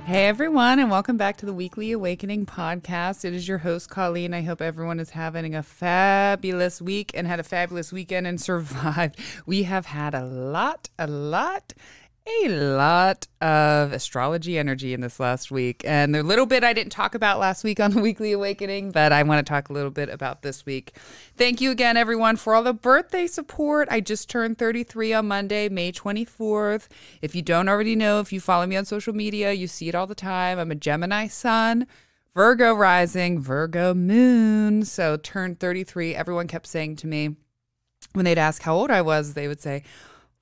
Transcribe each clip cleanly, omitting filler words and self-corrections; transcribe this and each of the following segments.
Hey everyone, and welcome back to the Weekly Awakening podcast. It is your host, Colleen. I hope everyone is having a fabulous week and had a fabulous weekend and survived. We have had a lot of astrology energy in this last week. And the little bit I didn't talk about last week on the Weekly Awakening, but I want to talk a little bit about this week. Thank you again, everyone, for all the birthday support. I just turned 33 on Monday, May 24th. If you don't already know, if you follow me on social media, you see it all the time. I'm a Gemini sun, Virgo rising, Virgo moon. So turned 33. Everyone kept saying to me, when they'd ask how old I was, they would say,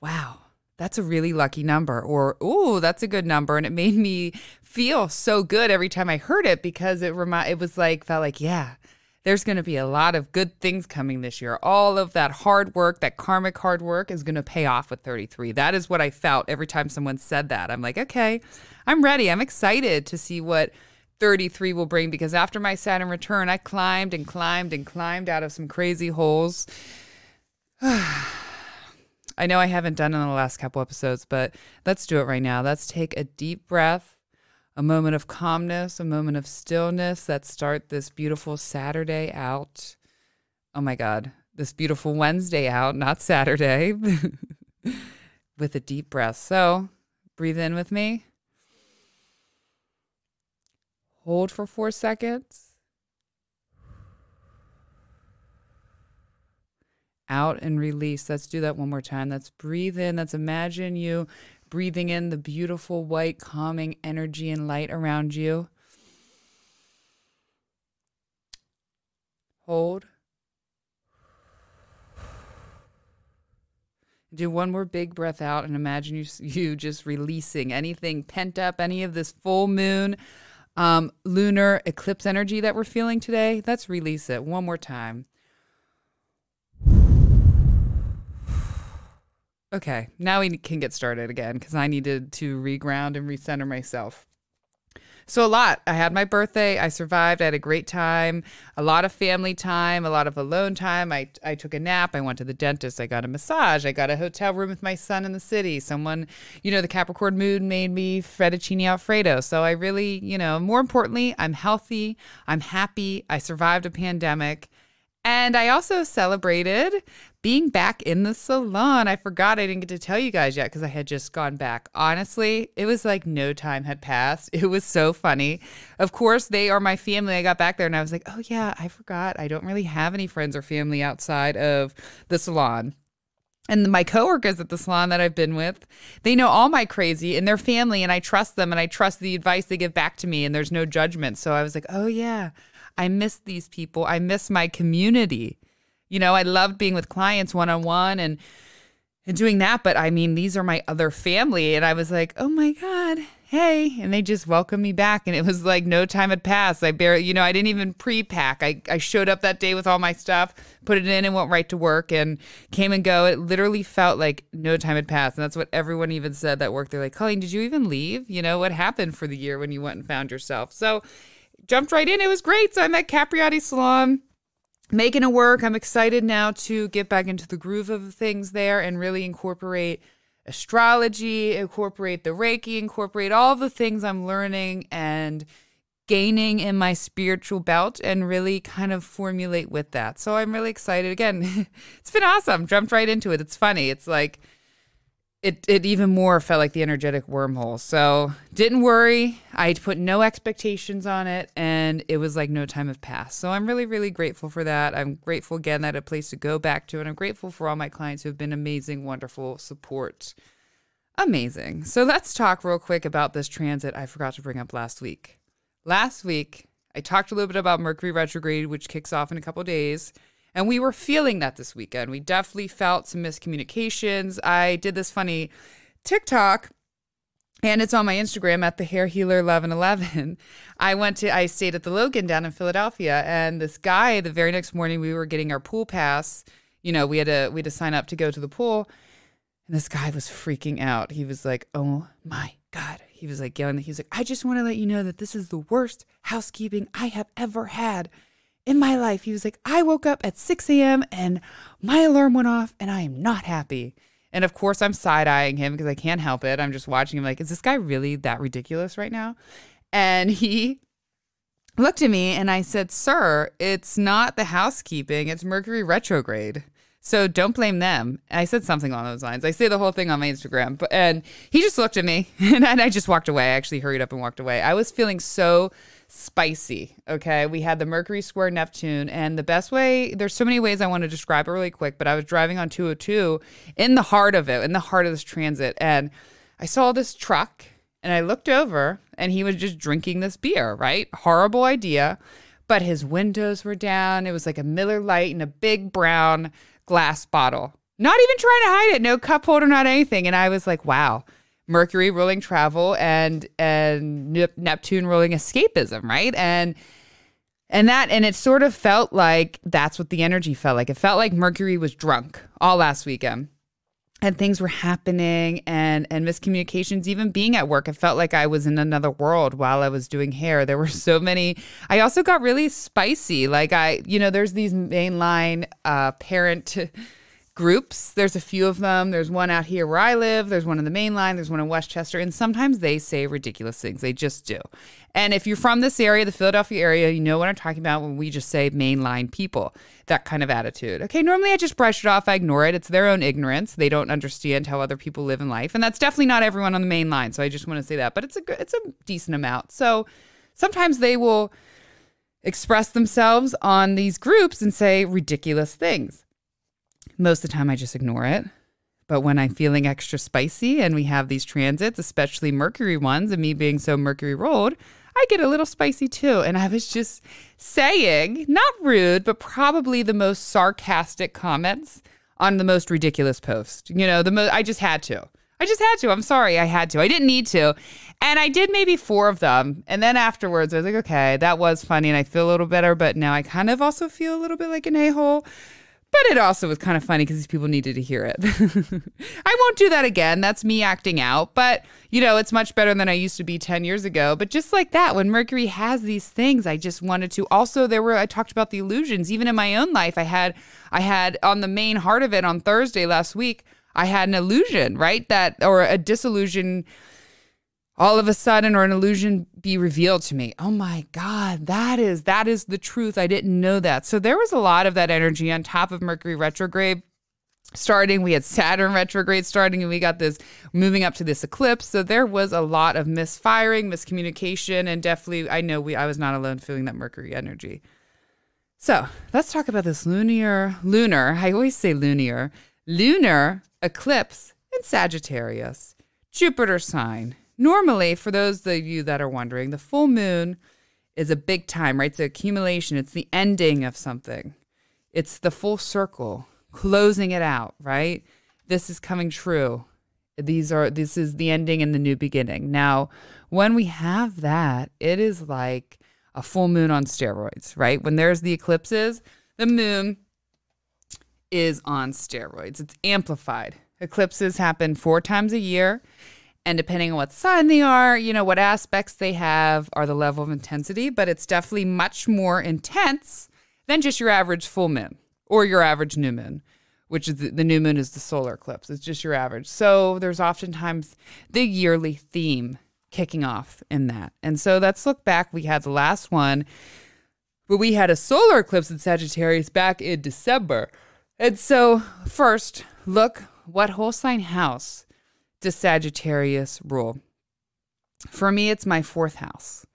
wow, that's a really lucky number, or, ooh, that's a good number. And it made me feel so good every time I heard it, because felt like, yeah, there's going to be a lot of good things coming this year. All of that hard work, that karmic hard work is going to pay off with 33. That is what I felt every time someone said that. I'm like, okay, I'm ready. I'm excited to see what 33 will bring, because after my Saturn return, I climbed and climbed and climbed out of some crazy holes. I know I haven't done it in the last couple episodes, but let's do it right now. Let's take a deep breath, a moment of calmness, a moment of stillness. Let's start this beautiful Saturday out. Oh my God, this beautiful Wednesday out, not Saturday, with a deep breath. So breathe in with me. Hold for 4 seconds. Out and release. Let's do that one more time. Let's breathe in. Let's imagine you breathing in the beautiful white calming energy and light around you. Hold. Do one more big breath out and imagine you just releasing anything pent up, any of this full moon, lunar eclipse energy that we're feeling today. Let's release it one more time. Okay, now we can get started again, because I needed to reground and recenter myself. So a lot. I had my birthday. I survived. I had a great time. A lot of family time, a lot of alone time. I took a nap. I went to the dentist. I got a massage. I got a hotel room with my son in the city. Someone, the Capricorn moon made me fettuccine Alfredo. So I really, more importantly, I'm healthy. I'm happy. I survived a pandemic. And I also celebrated being back in the salon. I forgot I didn't get to tell you guys yet, because I had just gone back. Honestly, it was like no time had passed. It was so funny. Of course, they are my family. I got back there and I was like, oh yeah, I forgot. I don't really have any friends or family outside of the salon. And my coworkers at the salon that I've been with, they know all my crazy and their family, and I trust them, and I trust the advice they give back to me, and there's no judgment. So I was like, oh yeah, I miss these people. I miss my community. I loved being with clients one-on-one and doing that. But I mean, these are my other family. And I was like, oh my God, hey. And they just welcomed me back. And it was like no time had passed. I barely, I didn't even pre-pack. I showed up that day with all my stuff, put it in and went right to work and came and go. It literally felt like no time had passed. And that's what everyone even said that worked. They're like, Colleen, did you even leave? What happened for the year when you went and found yourself? So jumped right in. It was great. So I'm at Capriati Salon, making it work. I'm excited now to get back into the groove of things there and really incorporate astrology, incorporate the Reiki, incorporate all the things I'm learning and gaining in my spiritual belt, and really kind of formulate with that. So I'm really excited. Again, it's been awesome. Jumped right into it. It's funny. It's like, It even more felt like the energetic wormhole. So didn't worry. I put no expectations on it, and it was like no time had passed. So I'm really, really grateful for that. I'm grateful again that I had a place to go back to, and I'm grateful for all my clients who have been amazing, wonderful support. Amazing. So let's talk real quick about this transit I forgot to bring up last week. Last week, I talked a little bit about Mercury Retrograde, which kicks off in a couple days. And we were feeling that this weekend. We definitely felt some miscommunications. I did this funny TikTok, and it's on my Instagram at the Hair Healer 1111. I stayed at the Logan down in Philadelphia, and this guy, the very next morning, we were getting our pool pass. We had to sign up to go to the pool, and this guy was freaking out. He was like, "Oh my God!" He was like yelling. He was like, "I just want to let you know that this is the worst housekeeping I have ever had in my life." He was like, "I woke up at 6 a.m. and my alarm went off, and I am not happy." And of course, I'm side-eyeing him because I can't help it. I'm just watching him like, is this guy really that ridiculous right now? And he looked at me and I said, sir, it's not the housekeeping, it's Mercury retrograde. So don't blame them. I said something along those lines. I say the whole thing on my Instagram. And he just looked at me and I just walked away. I actually hurried up and walked away. I was feeling so spicy. Okay. We had the Mercury square Neptune, and the best way, there's so many ways I want to describe it really quick, but I was driving on 202 in the heart of it, in the heart of this transit. And I saw this truck and I looked over and he was just drinking this beer, right? Horrible idea. But his windows were down. It was like a Miller Lite in a big brown glass bottle. Not even trying to hide it. No cup holder, not anything. And I was like, wow. Mercury ruling travel and Neptune ruling escapism, right? And it sort of felt like that's what the energy felt like. It felt like Mercury was drunk all last weekend. And things were happening and miscommunications, even being at work. It felt like I was in another world while I was doing hair. There were so many. I also got really spicy. Like there's these mainline parent groups. There's a few of them. There's one out here where I live. There's one in the main line. There's one in Westchester. And sometimes they say ridiculous things. They just do. And if you're from this area, the Philadelphia area, you know what I'm talking about when we just say mainline people, that kind of attitude. Okay, normally I just brush it off. I ignore it. It's their own ignorance. They don't understand how other people live in life. And that's definitely not everyone on the main line. So I just want to say that. But it's a decent amount. So sometimes they will express themselves on these groups and say ridiculous things. Most of the time I just ignore it. But when I'm feeling extra spicy and we have these transits, especially Mercury ones, and me being so Mercury rolled, I get a little spicy too. And I was just saying, not rude, but probably the most sarcastic comments on the most ridiculous post. I just had to. I'm sorry. I had to. I didn't need to. And I did maybe 4 of them. And then afterwards, I was like, okay, that was funny. And I feel a little better. But now I kind of also feel a little bit like an a-hole. But it also was kind of funny because these people needed to hear it. I won't do that again. That's me acting out. But, it's much better than I used to be 10 years ago. But just like that, when Mercury has these things, I just wanted to. Also, I talked about the illusions. Even in my own life, I had on the main heart of it on Thursday last week, I had an illusion, right? Or a disillusion all of a sudden, or an illusion be revealed to me. Oh my God, that is the truth. I didn't know that. So there was a lot of that energy on top of Mercury retrograde starting. We had Saturn retrograde starting, and we got this moving up to this eclipse. So there was a lot of misfiring, miscommunication, and definitely I was not alone feeling that Mercury energy. So let's talk about this lunar, I always say lunar eclipse in Sagittarius, Jupiter sign. Normally, for those of you that are wondering, the full moon is a big time, right? It's the accumulation. It's the ending of something. It's the full circle, closing it out, right? This is coming true. This is the ending and the new beginning. Now, when we have that, it is like a full moon on steroids, right? When there's the eclipses, the moon is on steroids. It's amplified. Eclipses happen 4 times a year. And depending on what sign they are, what aspects they have are the level of intensity. But it's definitely much more intense than just your average full moon or your average new moon, which is the new moon is the solar eclipse. It's just your average. So there's oftentimes the yearly theme kicking off in that. And so let's look back. We had the last one, but we had a solar eclipse in Sagittarius back in December. And so first, look what whole sign house does Sagittarius rule. For me, it's my 4th house.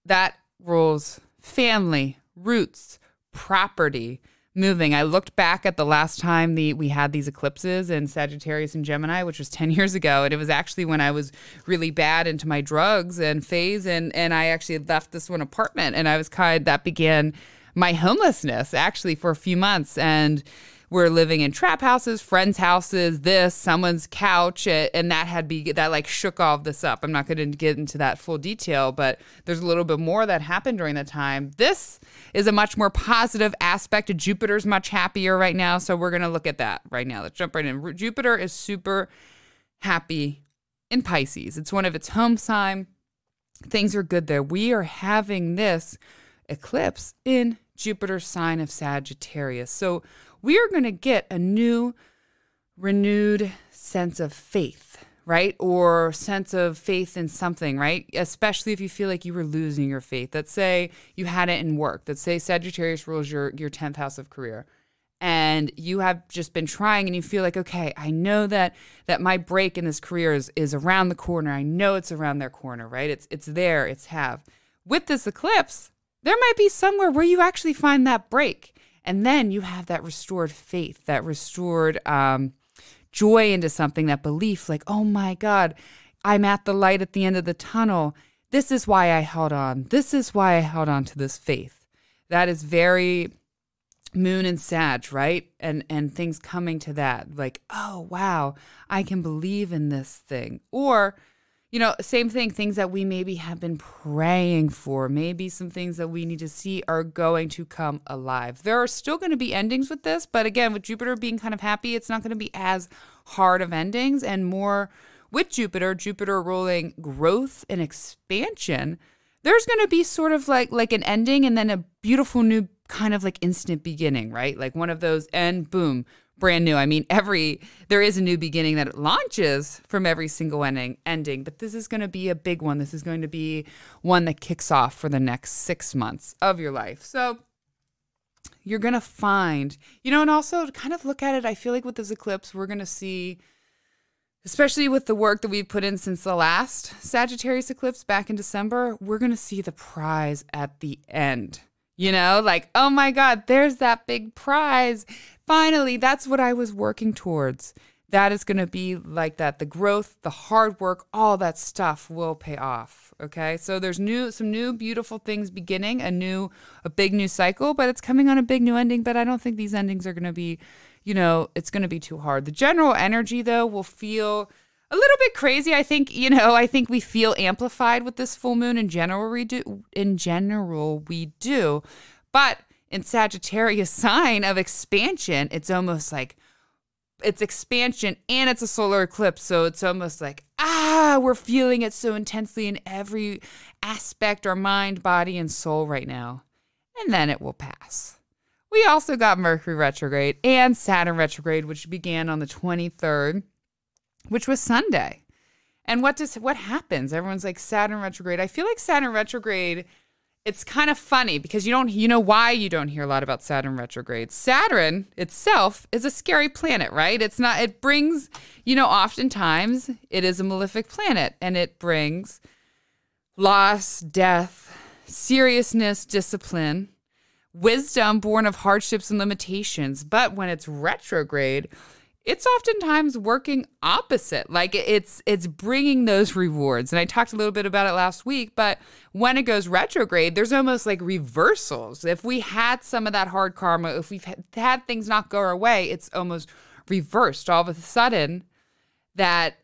That rules family, roots, property, moving. I looked back at the last time we had these eclipses in Sagittarius and Gemini, which was 10 years ago. And it was actually when I was really bad into my drugs and phase. And I actually had left this one apartment. And that began my homelessness actually for a few months. And we're living in trap houses, friends' houses, someone's couch, and that shook all of this up. I'm not going to get into that full detail, but there's a little bit more that happened during that time. This is a much more positive aspect. Jupiter's much happier right now, so we're going to look at that right now. Let's jump right in. Jupiter is super happy in Pisces. It's one of its home sign. Things are good there. We are having this eclipse in Jupiter's sign of Sagittarius. So we are going to get a new renewed sense of faith, right? Or sense of faith in something, right? Especially if you feel like you were losing your faith. Let's say you had it in work. Let's say Sagittarius rules your 10th house of career. And you have just been trying and you feel like, okay, I know that my break in this career is around the corner. I know it's around their corner, right? It's there, it's have. With this eclipse, there might be somewhere where you actually find that break. And then you have that restored faith, that restored joy into something, that belief like, oh my God, I'm at the light at the end of the tunnel. This is why I held on. This is why I held on to this faith. That is very Moon and Sag, right? And things coming to that, like, oh, wow, I can believe in this thing. Or, same thing, things that we maybe have been praying for, maybe some things that we need to see are going to come alive. There are still going to be endings with this, but again, with Jupiter being kind of happy, it's not going to be as hard of endings, and more with Jupiter ruling growth and expansion, there's going to be sort of like an ending and then a beautiful new kind of like instant beginning, right? Like one of those, and boom, brand new. I mean, there is a new beginning that launches from every single ending, but this is going to be a big one. This is going to be one that kicks off for the next 6 months of your life. So you're going to find, and also to kind of look at it, I feel like with this eclipse, we're going to see, especially with the work that we've put in since the last Sagittarius eclipse back in December, we're going to see the prize at the end. Like, oh my God, there's that big prize. Finally, that's what I was working towards. That is going to be like that. The growth, the hard work, all that stuff will pay off. Okay. So there's some new beautiful things beginning, a big new cycle, but it's coming on a big new ending. But I don't think these endings are going to be, it's going to be too hard. The general energy though will feel a little bit crazy. I think, I think we feel amplified with this full moon in general. We do. But in Sagittarius sign of expansion, it's almost like it's expansion and it's a solar eclipse. So it's almost like, we're feeling it so intensely in every aspect, our mind, body, and soul right now. And then it will pass. We also got Mercury Retrograde and Saturn Retrograde, which began on the 23rd. Which was Sunday. And what happens? Everyone's like, Saturn retrograde. I feel like Saturn retrograde, it's kind of funny because you know why you don't hear a lot about Saturn retrograde. Saturn itself is a scary planet, right? It brings, oftentimes it is a malefic planet and it brings loss, death, seriousness, discipline, wisdom born of hardships and limitations. But when it's retrograde, it's oftentimes working opposite. Like it's bringing those rewards. And I talked a little bit about it last week, but when it goes retrograde, there's almost like reversals. If we had some of that hard karma, if we've had things not go our way, it's almost reversed. All of a sudden, that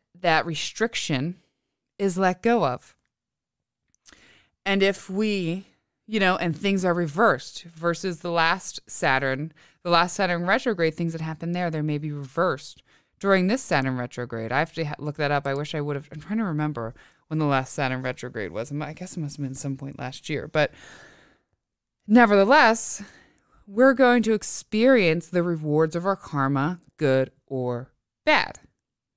restriction is let go of. And if we, and things are reversed versus the last Saturn retrograde, things that happened there may be reversed during this Saturn retrograde. I have to look that up. I wish I would have. I'm trying to remember when the last Saturn retrograde was. I guess it must have been some point last year. But nevertheless, we're going to experience the rewards of our karma, good or bad.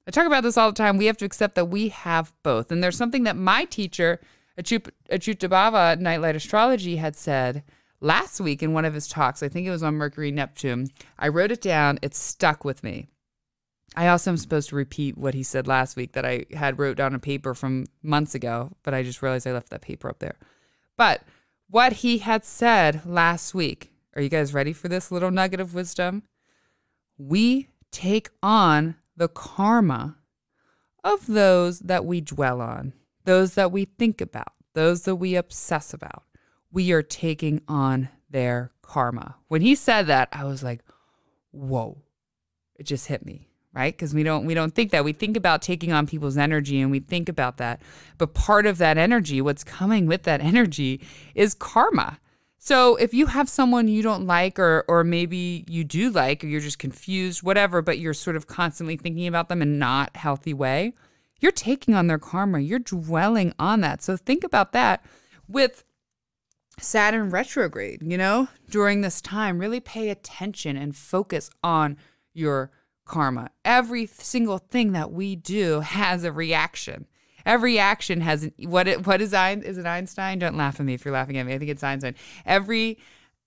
I talk about this all the time. We have to accept that we have both. And there's something that my teacher, Achyutabhava Nightlight Astrology, had said last week in one of his talks. I think it was on Mercury Neptune. I wrote it down. It stuck with me. I also am supposed to repeat what he said last week that I had wrote down on paper from months ago, but I just realized I left that paper up there. But what he had said last week, are you guys ready for this little nugget of wisdom? We take on the karma of those that we dwell on, those that we think about, those that we obsess about. We are taking on their karma. When he said that, I was like, whoa, it just hit me, right? Because we don't think that. We think about taking on people's energy and we think about that. But part of that energy, what's coming with that energy is karma. So if you have someone you don't like or maybe you do like or you're just confused, whatever, but you're sort of constantly thinking about them in a not healthy way, you're taking on their karma. You're dwelling on that. So think about that with Saturn retrograde, during this time. Really pay attention and focus on your karma. Every single thing that we do has a reaction. Every action has what is it Einstein? Don't laugh at me if you're laughing at me. I think it's Einstein. Every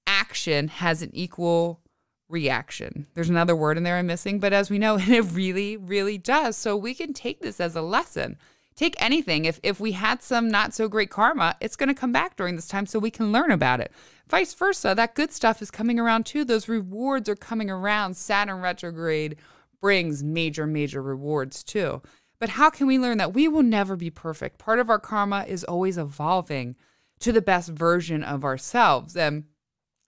action has an equal reaction. There's another word in there I'm missing, but as we know, it really, really does. So we can take this as a lesson. Take anything. If we had some not so great karma, it's going to come back during this time so we can learn about it. Vice versa, that good stuff is coming around too. Those rewards are coming around. Saturn retrograde brings major, major rewards too. But how can we learn that we will never be perfect? Part of our karma is always evolving to the best version of ourselves.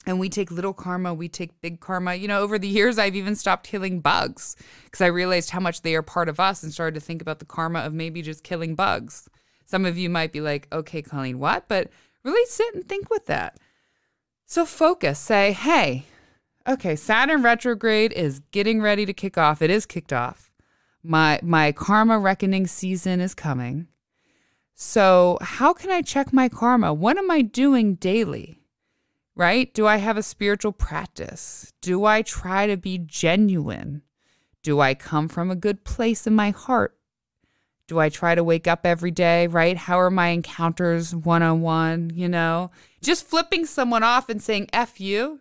And we take little karma, we take big karma. You know, over the years, I've even stopped killing bugs because I realized how much they are part of us and started to think about the karma of maybe just killing bugs. Some of you might be like, okay, Colleen, what? But really sit and think with that. So focus, say, hey, okay, Saturn retrograde is getting ready to kick off. It is kicked off. My karma reckoning season is coming. So how can I check my karma? What am I doing daily? Right? Do I have a spiritual practice? Do I try to be genuine? Do I come from a good place in my heart? Do I try to wake up every day, right? How are my encounters one-on-one, you know? Just flipping someone off and saying, F you,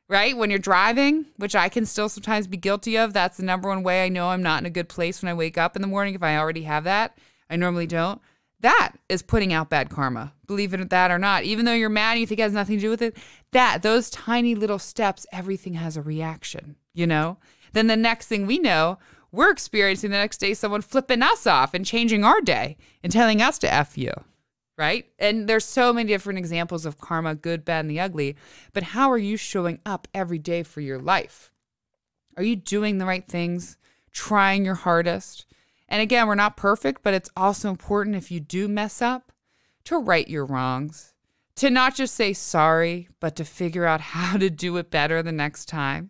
right? When you're driving, which I can still sometimes be guilty of, that's the number one way I know I'm not in a good place when I wake up in the morning. If I already have that, I normally don't. That is putting out bad karma, believe it or not. Even though you're mad and you think it has nothing to do with it, those tiny little steps, everything has a reaction, you know? Then the next thing we know, we're experiencing the next day someone flipping us off and changing our day and telling us to F you, right? And there's so many different examples of karma, good, bad, and the ugly. But how are you showing up every day for your life? Are you doing the right things, trying your hardest? And again, we're not perfect, but it's also important if you do mess up to right your wrongs, to not just say sorry, but to figure out how to do it better the next time.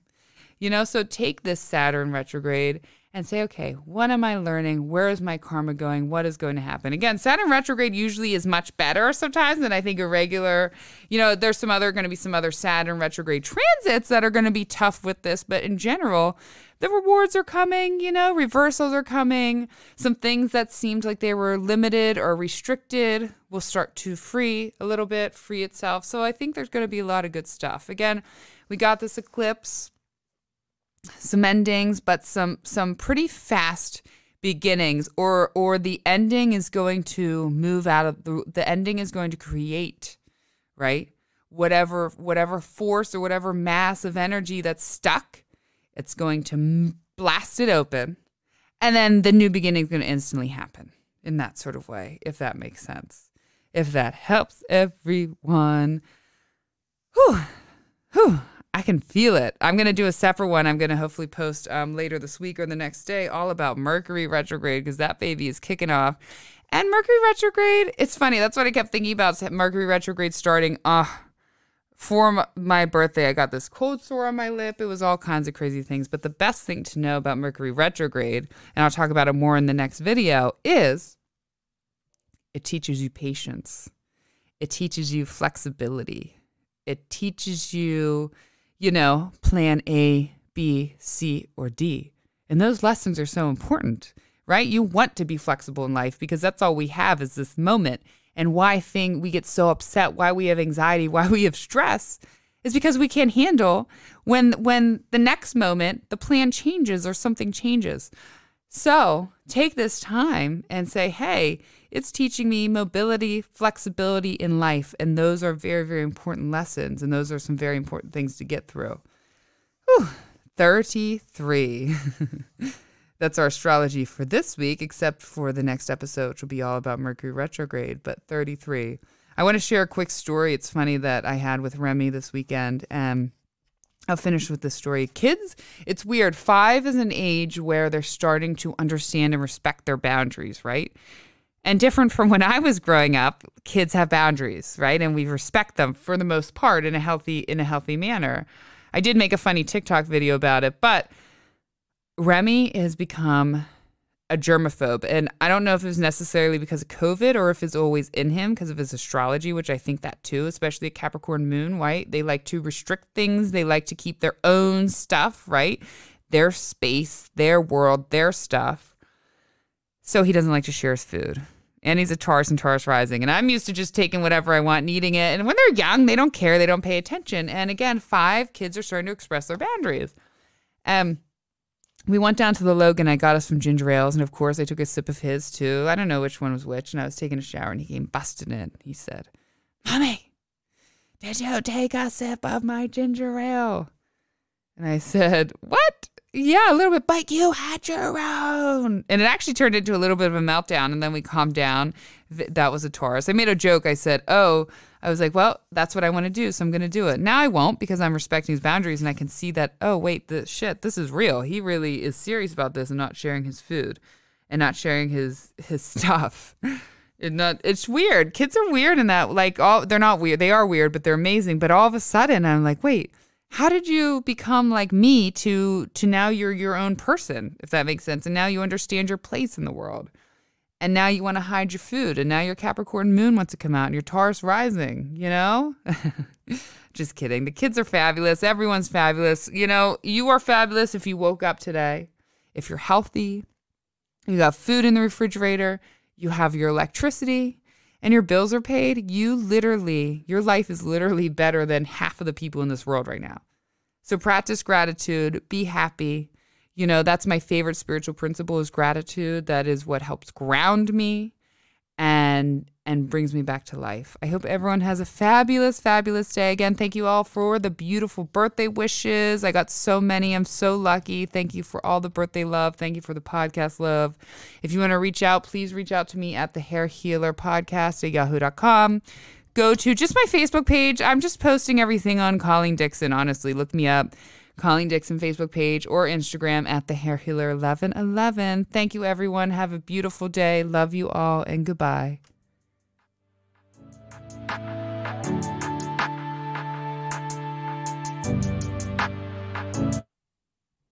You know, so take this Saturn retrograde and say, okay, what am I learning? Where is my karma going? What is going to happen? Again, Saturn retrograde usually is much better sometimes than I think a regular, you know, there's going to be some other Saturn retrograde transits that are going to be tough with this. But in general, the rewards are coming, you know, reversals are coming. Some things that seemed like they were limited or restricted will start to free a little bit, free itself. So I think there's going to be a lot of good stuff. Again, we got this eclipse, some endings, but some pretty fast beginnings, or the ending is going to move out of the ending is going to create, right? Whatever force or whatever mass of energy that's stuck, it's going to blast it open, and then the new beginning is going to instantly happen in that sort of way, if that makes sense. If that helps everyone. Whew. I can feel it. I'm going to do a separate one. I'm going to hopefully post later this week or the next day all about Mercury retrograde, because that baby is kicking off. And Mercury retrograde, it's funny. That's what I kept thinking about, Mercury retrograde starting for my birthday. I got this cold sore on my lip. It was all kinds of crazy things. But the best thing to know about Mercury retrograde, and I'll talk about it more in the next video, is it teaches you patience. It teaches you flexibility. It teaches you, you know, plan A, B, C, or D. And those lessons are so important, right? You want to be flexible in life because that's all we have is this moment. And why we get so upset, why we have anxiety, why we have stress is because we can't handle when the next moment the plan changes or something changes. So take this time and say, hey, it's teaching me mobility, flexibility in life. And those are very, very important lessons. And those are some very important things to get through. Whew, 33. That's our astrology for this week, except for the next episode, which will be all about Mercury retrograde. But 33. I want to share a quick story. It's funny that I had with Remy this weekend. I'll finish with this story. Kids, it's weird. 5 is an age where they're starting to understand and respect their boundaries, right? And different from when I was growing up, kids have boundaries, right? And we respect them for the most part in a healthy manner. I did make a funny TikTok video about it, but Remy has become a germaphobe. And I don't know if it was necessarily because of COVID or if it's always in him because of his astrology, which I think that too, especially a Capricorn moon, right? They like to restrict things. They like to keep their own stuff, right? their space, their world, their stuff. So he doesn't like to share his food. And he's a Taurus and Taurus rising. And I'm used to just taking whatever I want and eating it. And when they're young, they don't care. They don't pay attention. And again, 5 kids are starting to express their boundaries. We went down to the Logan. I got us some ginger ales. And of course, I took a sip of his too. I don't know which one was which. And I was taking a shower and he came busting in. He said, "Mommy, did you take a sip of my ginger ale?" And I said, "What? Yeah, a little bit, but you had your own." And it actually turned into a little bit of a meltdown, and then we calmed down. That was a Taurus. I made a joke. I said, I was like, well, that's what I want to do, so I'm going to do it. Now I won't because I'm respecting his boundaries, and I can see that, oh, wait, this is real. He really is serious about this and not sharing his food and not sharing his stuff. It's weird. Kids are weird in that, like, they're not weird. They are weird, but they're amazing. But all of a sudden, I'm like, wait, how did you become like me to now you're your own person, if that makes sense? And now you understand your place in the world. And now you want to hide your food. And now your Capricorn moon wants to come out and your Taurus rising, you know? Just kidding. The kids are fabulous. Everyone's fabulous. You know, you are fabulous if you woke up today. If you're healthy, you got food in the refrigerator, you have your electricity, and your bills are paid, your life is literally better than half of the people in this world right now. So practice gratitude, be happy. You know, that's my favorite spiritual principle is gratitude. That is what helps ground me and brings me back to life. I hope everyone has a fabulous, fabulous day. Again, thank you all for the beautiful birthday wishes. I got so many. I'm so lucky. Thank you for all the birthday love. Thank you for the podcast love. If you want to reach out, please reach out to me at the Hair Healer Podcast at yahoo.com. Go to just my Facebook page. I'm just posting everything on Colleen Dixon. Honestly, look me up. Colleen Dixon Facebook page or Instagram at the Hair Healer 1111. Thank you, everyone. Have a beautiful day. Love you all and goodbye.